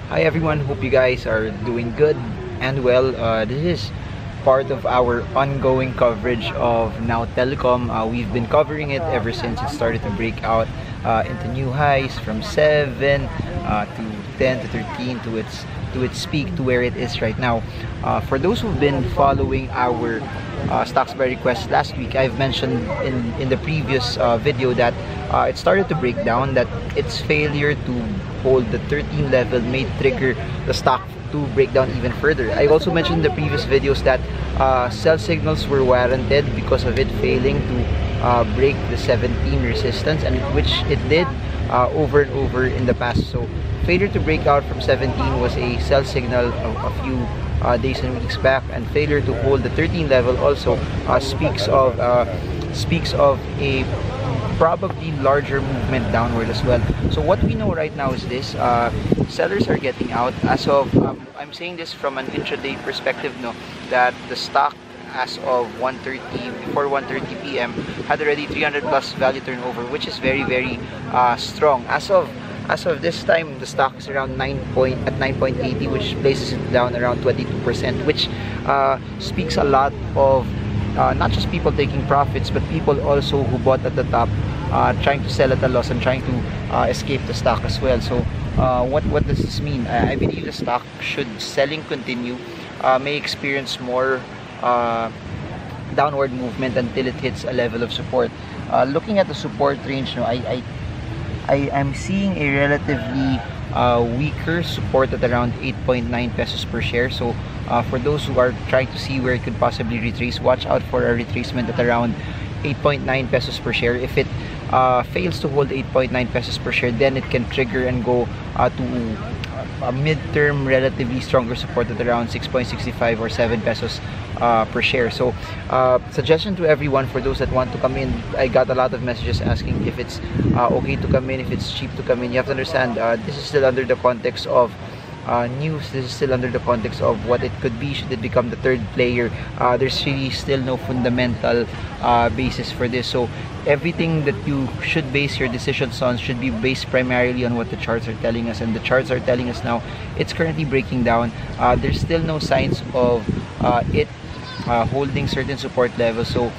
Hi everyone, hope you guys are doing good and well. This is part of our ongoing coverage of Now Telecom. We've been covering it ever since it started to break out into new highs from 7 to 10 to 13 to its peak to where it is right now. For those who've been following our stocks by request last week, I've mentioned in the previous video that it started to break down, that its failure to hold the 13 level may trigger the stock to break down even further. I also mentioned in the previous videos that sell signals were warranted because of it failing to break the 17 resistance, and which it did over and over in the past. So failure to break out from 17 was a sell signal a few days and weeks back, and failure to hold the 13 level also speaks of a probably larger movement downward as well. So what we know right now is this: sellers are getting out as of I'm saying this from an intraday perspective, that the stock as of 1:30, before 1:30 p.m. had already 300 plus value turnover, which is very strong. As of this time, the stock is around 9.80, which places it down around 22%, which speaks a lot of not just people taking profits, but people also who bought at the top, trying to sell at a loss and trying to escape the stock as well. So what does this mean? I believe the stock, should selling continue, may experience more downward movement until it hits a level of support. Looking at the support range, I'm seeing a relatively weaker support at around 8.9 pesos per share. So for those who are trying to see where it could possibly retrace, watch out for a retracement at around 8.9 pesos per share. If it fails to hold 8.9 pesos per share, then it can trigger and go to a midterm relatively stronger support at around 6.65 or 7 pesos per share. So suggestion to everyone, for those that want to come in, I got a lot of messages asking if it's okay to come in, if it's cheap to come in. You have to understand, this is still under the context of news. This is still under the context of what it could be should it become the third player. There's really still no fundamental basis for this. So everything that you should base your decisions on should be based primarily on what the charts are telling us, and the charts are telling us now it's currently breaking down. There's still no signs of it holding certain support levels. So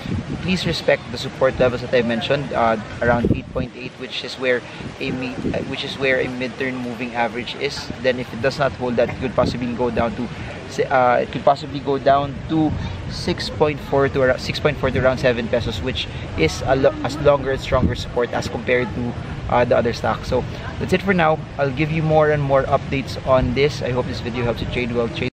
please respect the support levels that I mentioned, around 8.8, which is where a midterm moving average is. Then if it does not hold that, it could possibly go down to 6.4 to around 7 pesos, which is a longer and stronger support as compared to the other stocks. So that's it for now. I'll give you more and more updates on this. I hope this video helps you trade well.